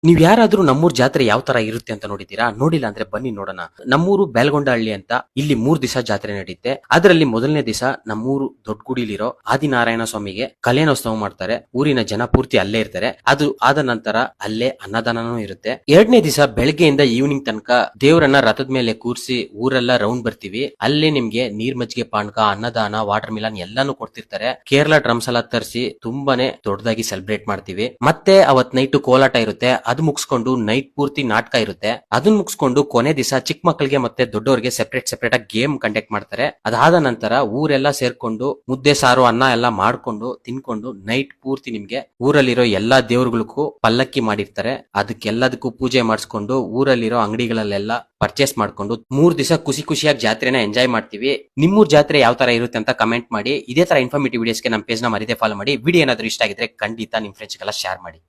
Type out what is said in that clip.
ನೀವ್ ಯಾರಾದ್ರೂ ನಮ್ಮೂರ್ ಜಾತ್ರೆ ಯಾವ ತರ ಇರುತ್ತೆ ಅಂತ ನೋಡಿದೀರಾ? ನೋಡಿಲ್ಲ ಅಂದ್ರೆ ಬನ್ನಿ ನೋಡೋಣ. ನಮ್ಮೂರು ಬೇಲ್ಗೊಂಡಹಳ್ಳಿ ಅಂತ, ಇಲ್ಲಿ 3 ದಿವಸ ಜಾತ್ರೆ ನಡೆಯುತ್ತೆ. ಅದರಲ್ಲಿ ಮೊದಲನೇ ದಿವಸ ನಮ್ಮೂರು ದೊಡ್ಡಗುಡಿಲಿರೋ ಆದಿನಾರಾಯಣ ಸ್ವಾಮಿಗೆ ಕಲ್ಯಾಣೋತ್ಸವ ಮಾಡ್ತಾರೆ. ಊರಿನ ಜನ ಪೂರ್ತಿ ಅಲ್ಲೇ ಇರ್ತಾರೆ. ಅದು ಆದ ನಂತರ ಅಲ್ಲೇ ಅನ್ನದಾನನೂ ಇರುತ್ತೆ. ಎರಡನೇ ದಿವಸ ಬೆಳಗ್ಗೆಯಿಂದ ಈವ್ನಿಂಗ್ ತನಕ ದೇವರನ್ನ ರಥದ ಮೇಲೆ ಕೂರಿಸಿ ಊರೆಲ್ಲ ರೌಂಡ್ ಬರ್ತೀವಿ. ಅಲ್ಲೇ ನಿಮ್ಗೆ ನೀರ್ ಮಜ್ಜಿಗೆ ಪಾನಕ, ಅನ್ನದಾನ, ವಾಟರ್ ಮಿಲನ್ ಎಲ್ಲಾನು ಕೊಡ್ತಿರ್ತಾರೆ. ಕೇರಳ ಡ್ರಮ್ಸ್ ಎಲ್ಲ ತರಿಸಿ ತುಂಬಾನೇ ದೊಡ್ಡದಾಗಿ ಸೆಲೆಬ್ರೇಟ್ ಮಾಡ್ತೀವಿ. ಮತ್ತೆ ಅವತ್ ನೈಟ್ ಕೋಲಾಟ ಇರುತ್ತೆ. ಅದು ಮುಗಿಸ್ಕೊಂಡು ನೈಟ್ ಪೂರ್ತಿ ನಾಟಕ ಇರುತ್ತೆ. ಅದನ್ನ ಮುಗಿಸ್ಕೊಂಡು ಕೊನೆ ದಿವಸ ಚಿಕ್ಕ ಮಕ್ಕಳಿಗೆ ಮತ್ತೆ ದೊಡ್ಡವರಿಗೆ ಸೆಪರೇಟ್ ಆಗಿ ಗೇಮ್ ಕಂಡಕ್ಟ್ ಮಾಡ್ತಾರೆ. ಅದಾದ ನಂತರ ಊರೆಲ್ಲ ಸೇರ್ಕೊಂಡು ಮುದ್ದೆ ಸಾರು ಅನ್ನ ಎಲ್ಲ ಮಾಡ್ಕೊಂಡು ತಿನ್ಕೊಂಡು ನೈಟ್ ಪೂರ್ತಿ ನಿಮ್ಗೆ ಊರಲ್ಲಿರೋ ಎಲ್ಲಾ ದೇವ್ರಗಳಿಗೂ ಪಲ್ಲಕ್ಕಿ ಮಾಡಿರ್ತಾರೆ. ಅದಕ್ಕೆಲ್ಲದಕ್ಕೂ ಪೂಜೆ ಮಾಡಿಸ್ಕೊಂಡು ಊರಲ್ಲಿರೋ ಅಂಗಡಿಗಳಲ್ಲೆಲ್ಲ ಪರ್ಚೇಸ್ ಮಾಡ್ಕೊಂಡು 3 ದಿವಸ ಖುಷಿಯಾಗಿ ಜಾತ್ರೆನ ಎಂಜಾಯ್ ಮಾಡ್ತೀವಿ. ನಿಮ್ಮೂರ್ ಜಾತ್ರೆ ಯಾವ ತರ ಇರುತ್ತೆ ಅಂತ ಕಮೆಂಟ್ ಮಾಡಿ. ಇದೇ ತರ ಇನ್ಫಾರ್ಮೇಟಿವ್ ವಿಡಿಯೋಸ್ಗೆ ನಮ್ಮ ಪೇಜ್ ನ ಮರಿದೇ ಫಾಲೋ ಮಾಡಿ. ವಿಡಿಯೋ ಏನಾದ್ರು ಇಷ್ಟ ಆಗಿದ್ರೆ ಖಂಡಿತ ನಿಮ್ ಫ್ರೆಂಡ್ಸ್ಗೆಲ್ಲ ಶೇರ್ ಮಾಡಿ.